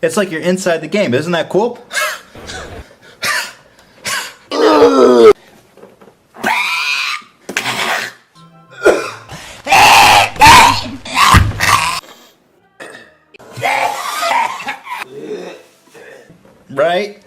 It's like you're inside the game. Isn't that cool? Right?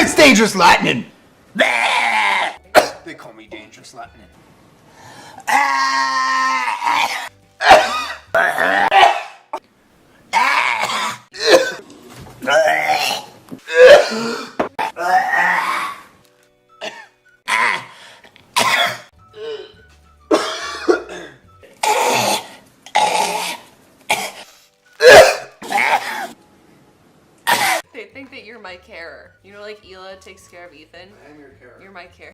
It's dangerous lightning. They call me dangerous lightning. They think that you're my carer. You know, like Ela takes care of Ethan? I'm your carer. You're my carer.